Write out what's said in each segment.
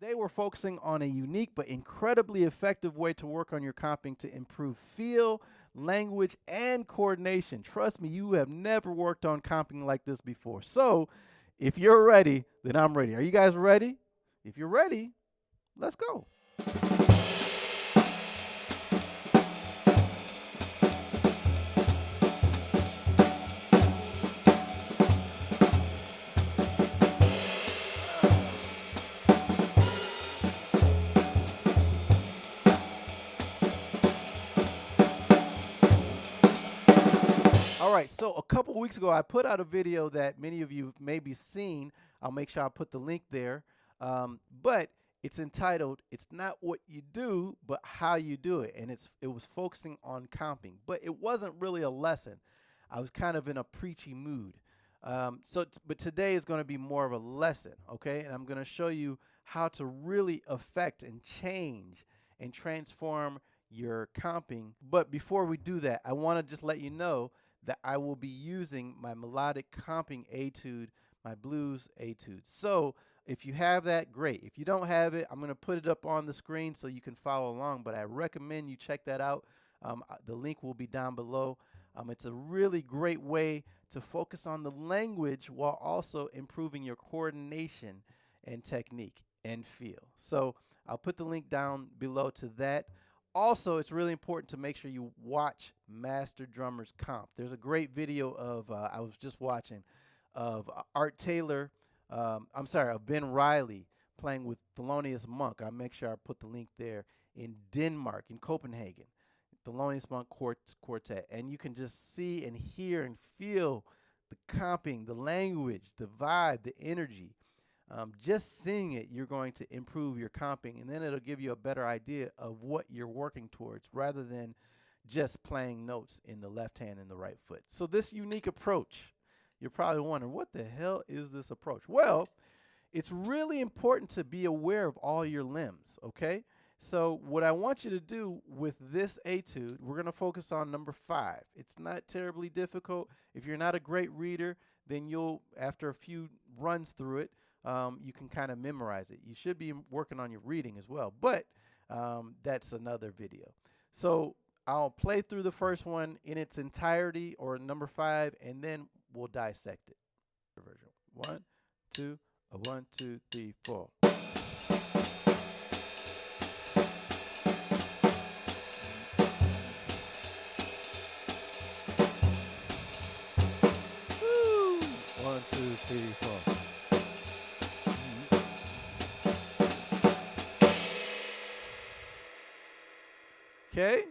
Today we're focusing on a unique but incredibly effective way to work on your comping to improve feel, language, and coordination. Trust me, you have never worked on comping like this before. So if you're ready, then I'm ready. Are you guys ready? If you're ready, let's go. All right, so a couple weeks ago, I put out a video that many of you may be seen. I'll make sure I put the link there. But it's entitled, "It's Not What You Do, But How You Do It." And it was focusing on comping, but it wasn't really a lesson. I was kind of in a preachy mood. But today is going to be more of a lesson, okay? And I'm going to show you how to really affect and change and transform your comping. But before we do that, I want to just let you know that I will be using my melodic comping etude, my blues etude. So if you have that, great. If you don't have it, I'm going to put it up on the screen so you can follow along, but I recommend you check that out. The link will be down below. It's a really great way to focus on the language while also improving your coordination and technique and feel. So I'll put the link down below to that. Also, it's really important to make sure you watch Master Drummers Comp. There's a great video of, I was just watching, of Art Taylor, of Ben Riley playing with Thelonious Monk. I'll make sure I put the link there, in Denmark, in Copenhagen. Thelonious Monk Quartet. And you can just see and hear and feel the comping, the language, the vibe, the energy. Just seeing it, you're going to improve your comping, and then it'll give you a better idea of what you're working towards rather than just playing notes in the left hand and the right foot. So this unique approach, you're probably wondering, what the hell is this approach? Well, it's really important to be aware of all your limbs, okay? So what I want you to do with this etude, we're going to focus on number 5. It's not terribly difficult. If you're not a great reader, then you'll, after a few runs through it, you can kind of memorize it. You should be working on your reading as well, but that's another video. So I'll play through the first one in its entirety, or number 5, and then we'll dissect it. 1, 2, 1, 2, 3, 4. Woo! 1, 2, 3, 4. Okay,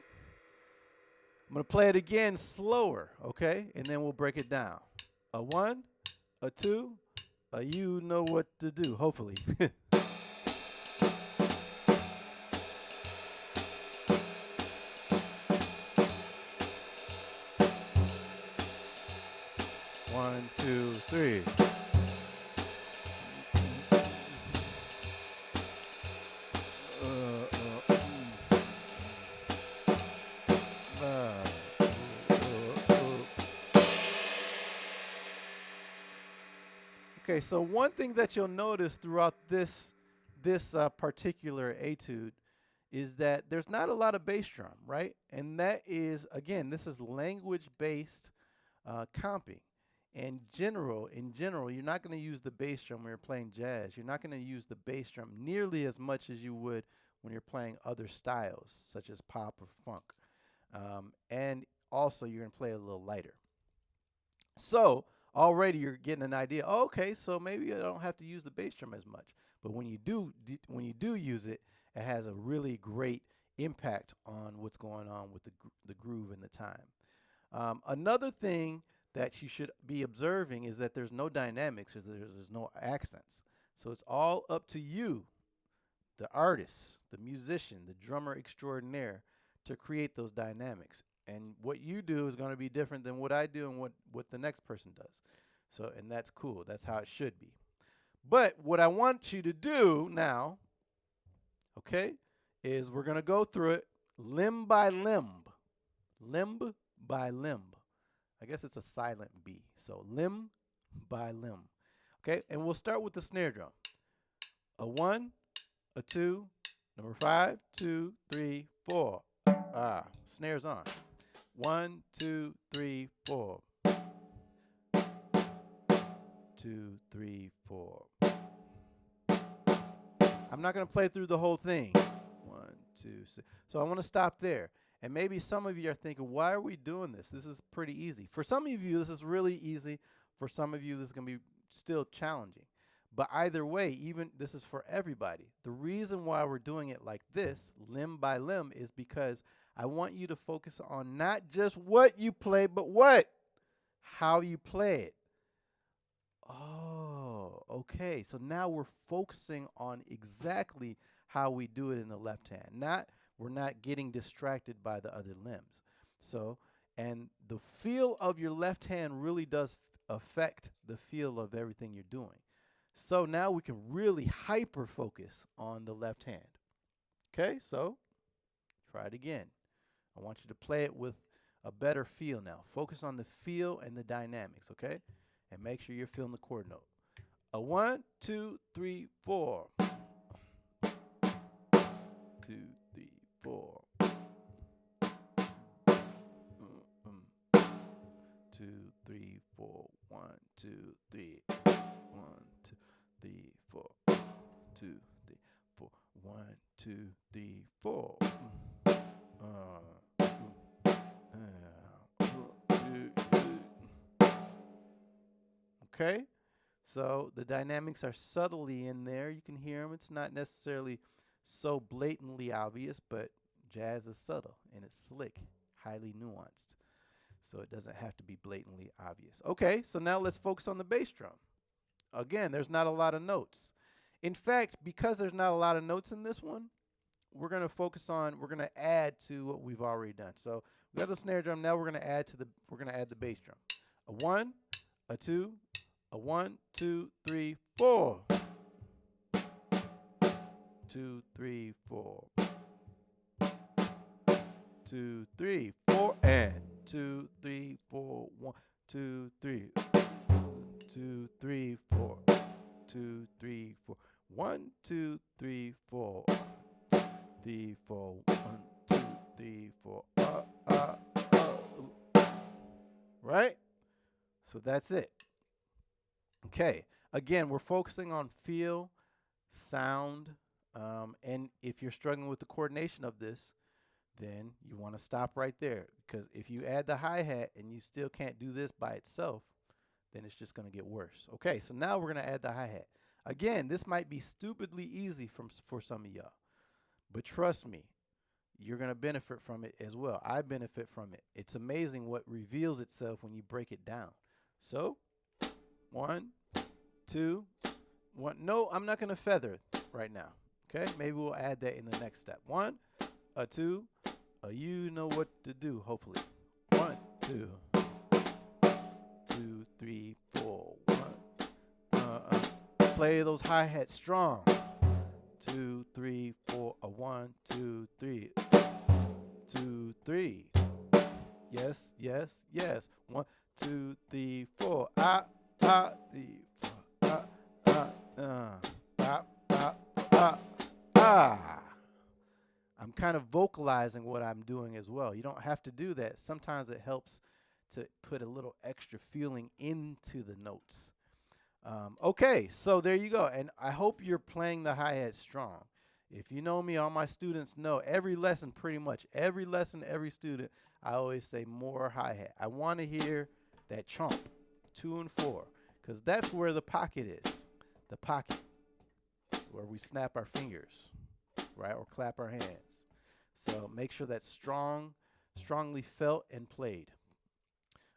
I'm going to play it again slower, okay? And then we'll break it down. A 1, a 2, you know what to do, hopefully. 1, 2, 3. Okay, so one thing that you'll notice throughout this particular etude is that there's not a lot of bass drum, right? And that is, again, this is language-based comping. In general, you're not going to use the bass drum when you're playing jazz. You're not going to use the bass drum nearly as much as you would when you're playing other styles, such as pop or funk. And also, you're going to play a little lighter. So already you're getting an idea. Oh, okay, so maybe I don't have to use the bass drum as much. But when you do use it, it has a really great impact on what's going on with the groove and the time. Another thing that you should be observing is that there's no dynamics, there's no accents. So it's all up to you, the artist, the musician, the drummer extraordinaire, to create those dynamics. And what you do is going to be different than what I do and what the next person does. So, and that's cool. That's how it should be. But what I want you to do now, okay, is we're going to go through it limb by limb. Limb by limb. I guess it's a silent B. So limb by limb. Okay, and we'll start with the snare drum. A 1, a 2. Number 5, 2, 3, 4. Snares on. 1, 2, 3, 4. 2, 3, 4. I'm not going to play through the whole thing. 1, 2, 6. So I want to stop there. And maybe some of you are thinking, why are we doing this? This is pretty easy. For some of you, this is really easy. For some of you, this is going to be still challenging. But either way, even this is for everybody. The reason why we're doing it like this, limb by limb, is because I want you to focus on not just what you play, but how you play it. Oh, okay. So now we're focusing on exactly how we do it in the left hand. We're not getting distracted by the other limbs. So, and the feel of your left hand really does affect the feel of everything you're doing. So now we can really hyper focus on the left hand. Okay, so try it again. I want you to play it with a better feel now. Focus on the feel and the dynamics, okay? And make sure you're feeling the chord note. A 1, 2, 3, 4. 2, 3, 4. 2, 3, 4. 1, 2, 3. 1, 2, 3, 4. 2, 3, 4. 1, 2, 3, 4. Okay, so the dynamics are subtly in there. You can hear them. It's not necessarily so blatantly obvious, but jazz is subtle and it's slick, highly nuanced. So it doesn't have to be blatantly obvious. Okay, so now let's focus on the bass drum. Again, there's not a lot of notes. In fact, because there's not a lot of notes in this one, we're going to add to what we've already done. So we got the snare drum. Now we're going to add the bass drum. A 1, a 2, a 1, 2, 3, 4. 2, 3, 4. 2, 3, 4, and 2, 3, 4. 1, 2, 3. 2, 3, 4. 2, 3, 4. 1, 2, 3, 4. 3, 4. 1, 2, 3, 4. Right? So that's it. Okay. Again, we're focusing on feel, sound, and if you're struggling with the coordination of this, then you want to stop right there, because if you add the hi-hat and you still can't do this by itself, then it's just going to get worse. Okay, so now we're going to add the hi-hat. Again, this might be stupidly easy for some of y'all, but trust me, you're going to benefit from it as well. I benefit from it. It's amazing what reveals itself when you break it down. So 1, 2, 1. No, I'm not going to feather right now. Okay, maybe we'll add that in the next step. 1, a 2, you know what to do, hopefully. 1, 2, 2, 3, 4. 1. Play those hi-hats strong. 2, 3, 4. 1, 2, 3. 2, 3. Yes, yes, yes. 1, 2, 3, 4. 3, 4. I'm kind of vocalizing what I'm doing as well. You don't have to do that. Sometimes it helps to put a little extra feeling into the notes. Okay, so there you go. And I hope you're playing the hi-hat strong. If you know me, all my students know every lesson, pretty much every lesson, every student, I always say more hi-hat. I want to hear that chomp, 2 and 4, because that's where the pocket is. The pocket, where we snap our fingers, right, or clap our hands. So make sure that's strongly felt and played.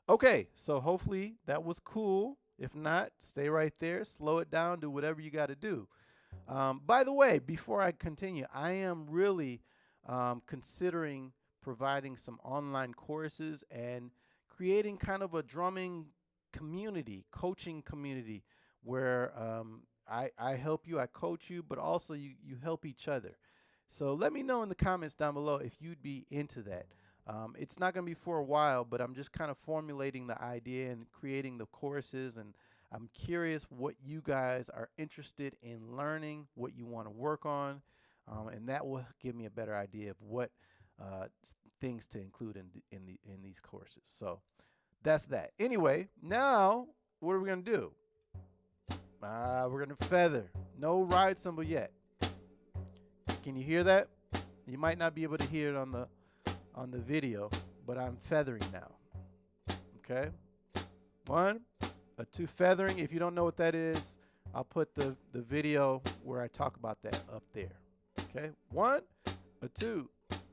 Okay, so hopefully that was cool. If not, stay right there, slow it down, do whatever you got to do. By the way, before I continue, I am really considering providing some online courses and creating kind of a drumming community, coaching community, where I help you, I coach you, but also you help each other. So let me know in the comments down below if you'd be into that. It's not going to be for a while, but I'm just kind of formulating the idea and creating the courses, and I'm curious what you guys are interested in learning, what you want to work on, and that will give me a better idea of what things to include in these courses. So that's that. Anyway, now what are we going to do? We're going to feather. No ride cymbal yet. Can you hear that? You might not be able to hear it on the video, but I'm feathering now. Okay? 1, 2 feathering. If you don't know what that is, I'll put the video where I talk about that up there. Okay? 1, 2,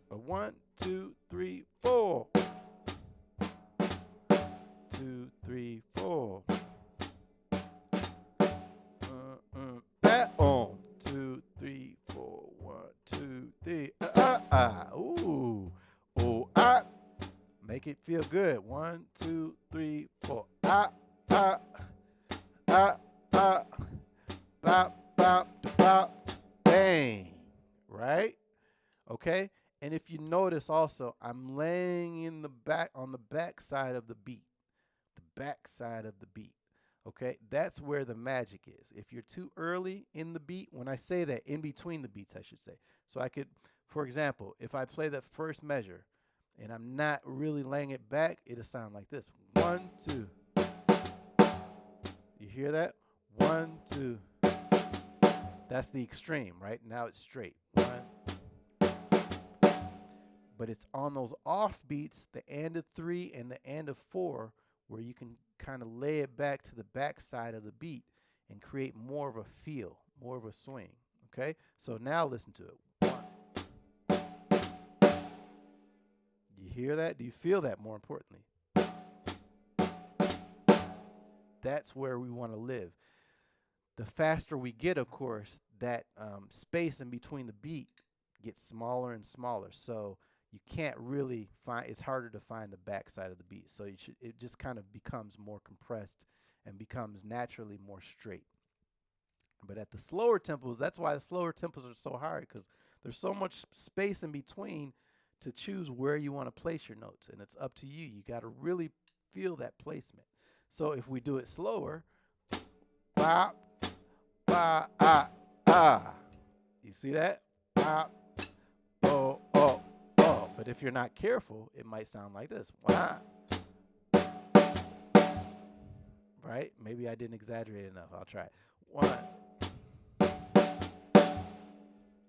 1, 2, 3, 4. 2, 3, 4. That on. 2, 3, 4. 1, 2, 3. Ooh. Oh, Make it feel good. 1, 2, 3, 4. Bop, bop, bop, bang. Right? Okay? And if you notice also, I'm laying in the back on the back side of the beat. The back side of the beat. Okay? That's where the magic is. If you're too early in the beat, when I say that, in between the beats, I should say. So I could, for example, if I play that first measure and I'm not really laying it back, it'll sound like this. 1, 2. You hear that? 1, 2. That's the extreme, right? Now it's straight. 1. But it's on those off beats, the end of 3 and the end of 4, where you can kind of lay it back to the back side of the beat and create more of a feel, more of a swing. Okay? So now listen to it. 1. You hear that? Do you feel that, more importantly? That's where we want to live. The faster we get, of course, that space in between the beat gets smaller and smaller. So you can't really find, it's harder to find the back side of the beat. So it just kind of becomes more compressed and becomes naturally more straight. But at the slower tempos, that's why the slower tempos are so hard, because there's so much space in between to choose where you want to place your notes. And it's up to you. You got to really feel that placement. So if we do it slower, bop, ba, you see that? Bop, oh, oh, oh. But if you're not careful, it might sound like this. Wah. Right? Maybe I didn't exaggerate enough. I'll try it. 1.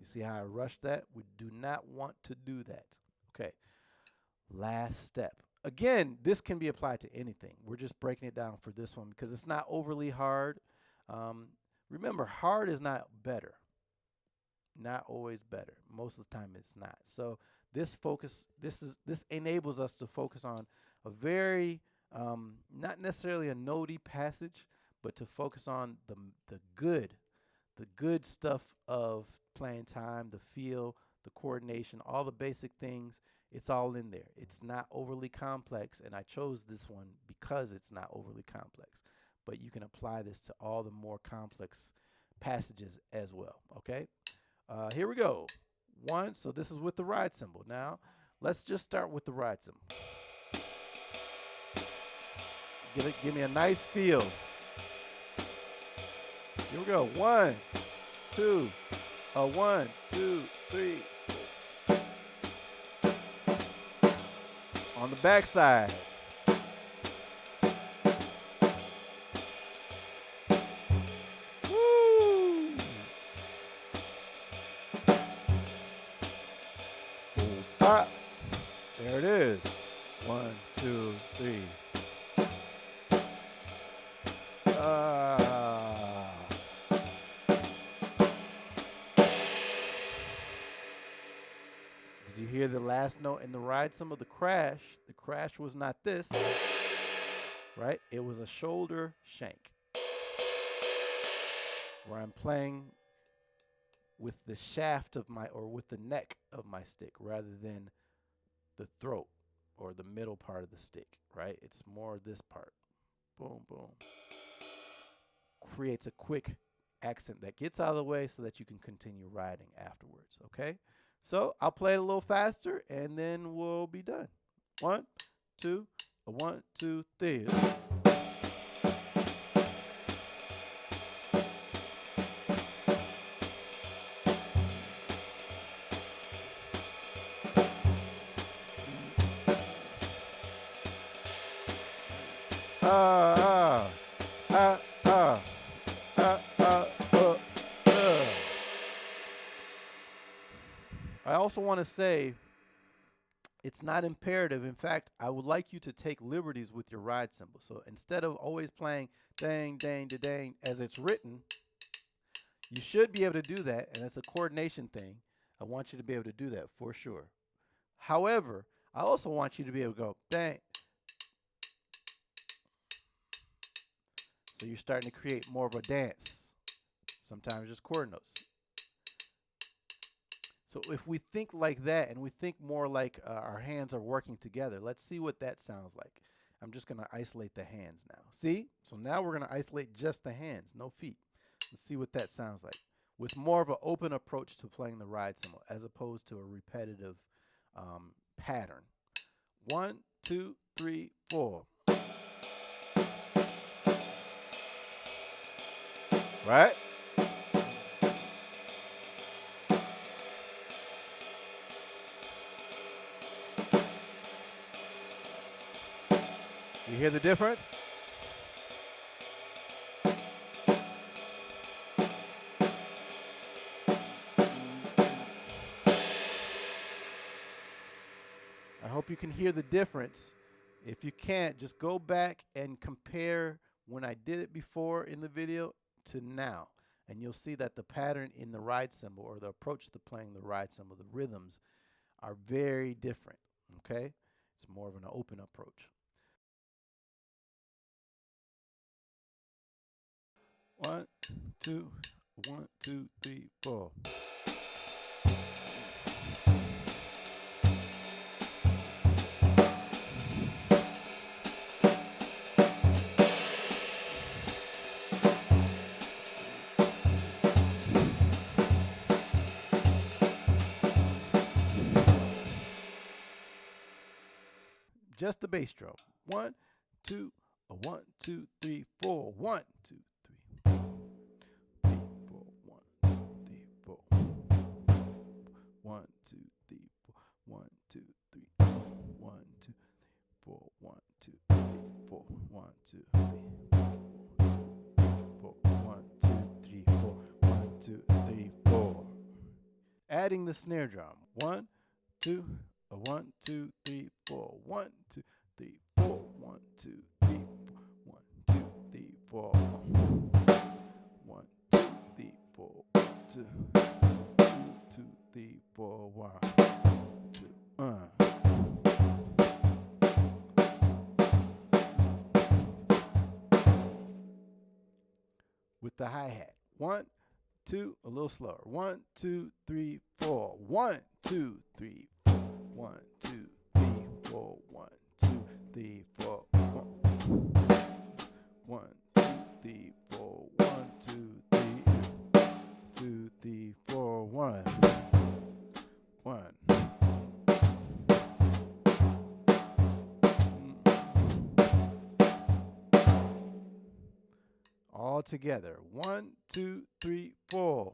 You see how I rushed that? We do not want to do that. Okay. Last step. Again, this can be applied to anything. We're just breaking it down for this one because it's not overly hard. Remember, hard is not better. Not always better. Most of the time it's not. So this enables us to focus on a very, not necessarily a notey passage, but to focus on the good stuff of playing time, the feel, the coordination, all the basic things. It's all in there. It's not overly complex, and I chose this one because it's not overly complex. But you can apply this to all the more complex passages as well, okay? Here we go. 1, so this is with the ride cymbal. Now, let's just start with the ride cymbal. Give me a nice feel. Here we go. 1, 2, 1, 2, 3. On the back side. Woo! There it is. 1, 2, 3. Did you hear the last note in the ride cymbal? The crash. The crash was not this, right? It was a shoulder shank, where I'm playing with the shaft of or with the neck of my stick rather than the throat or the middle part of the stick, right? It's more this part. Boom, boom. Creates a quick accent that gets out of the way so that you can continue riding afterwards, okay? So I'll play it a little faster and then we'll be done. 1, 2, 1, 2, 3. I also want to say it's not imperative. In fact, I would like you to take liberties with your ride cymbal. So instead of always playing dang, dang, da, dang as it's written, you should be able to do that, and it's a coordination thing. I want you to be able to do that for sure. However, I also want you to be able to go dang. So you're starting to create more of a dance. Sometimes just chord notes. So if we think like that and we think more like our hands are working together, let's see what that sounds like. I'm just going to isolate the hands now. See? So now we're going to isolate just the hands, no feet. Let's see what that sounds like with more of an open approach to playing the ride cymbal as opposed to a repetitive pattern. 1, 2, 3, 4. Right? You hear the difference? I hope you can hear the difference. If you can't, just go back and compare when I did it before in the video to now. And you'll see that the pattern in the ride cymbal, or the approach to playing the ride cymbal, the rhythms, are very different. Okay? It's more of an open approach. 1, 2, 1, 2, 3, 4. Just the bass drum. 1, 2, 1, 2, 3, 4. 1, 2, 3, 4, 1, 2, 3, 4. 1, 2, 3, 4. 1, 2, 3, 1, 2, 4. 1, 2, 3, 4. 1, 2, 3, 4. 1, 2, 3, 4. 1, 2, 3, 4. Adding the snare drum. 1, 2, 1, 2, 3, 4. 1, 2, 3, 4. 1, 2, 3, 4. 1, 2, 3, 4. 1, 2, 3, 4. 2, 2, 3, 4. 1, 2, with the hi-hat. 1, 2, a little slower. 1, 2, 3, 4. 1, 2, 3, 4. 1, 2, 3, 4. 1, 2, 3, 4. 1, 2, 3, 4. 1, 2, 3, 2, 3, 4. 1. 1. All together. 1, 2, 3, 4.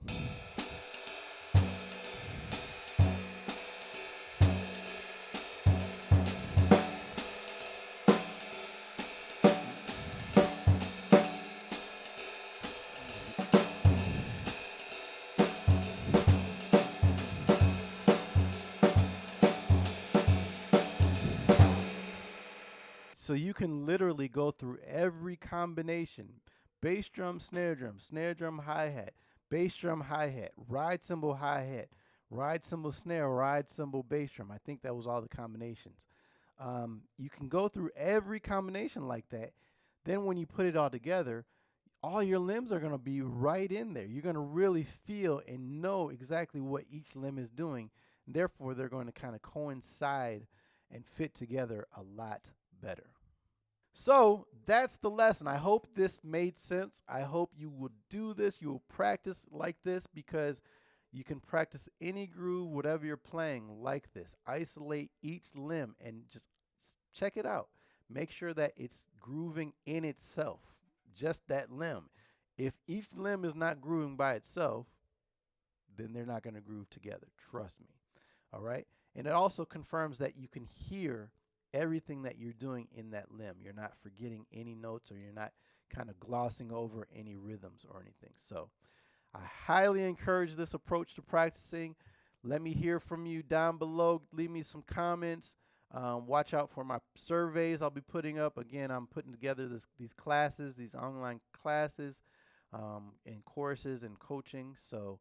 So you can literally go through every combination: bass drum, snare drum, hi-hat, bass drum, hi-hat, ride cymbal, hi-hat, ride cymbal, snare, ride cymbal, bass drum. I think that was all the combinations. You can go through every combination like that. Then when you put it all together, all your limbs are going to be right in there. You're going to really feel and know exactly what each limb is doing. And therefore, they're going to kind of coincide and fit together a lot better. So that's the lesson. I hope this made sense. I hope you will do this. You will practice like this, because you can practice any groove, whatever you're playing, like this. Isolate each limb and just check it out. Make sure that it's grooving in itself, just that limb. If each limb is not grooving by itself, then they're not going to groove together. Trust me. All right? And it also confirms that you can hear everything that you're doing in that limb. You're not forgetting any notes, or you're not kind of glossing over any rhythms or anything. So I highly encourage this approach to practicing. Let me hear from you down below. Leave me some comments. Watch out for my surveys I'll be putting up. Again, I'm putting together these classes, these online classes, and courses and coaching. So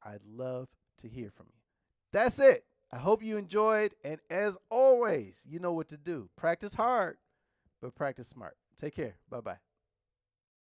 I'd love to hear from you. That's it. I hope you enjoyed. And as always, you know what to do. Practice hard, but practice smart. Take care. Bye-bye.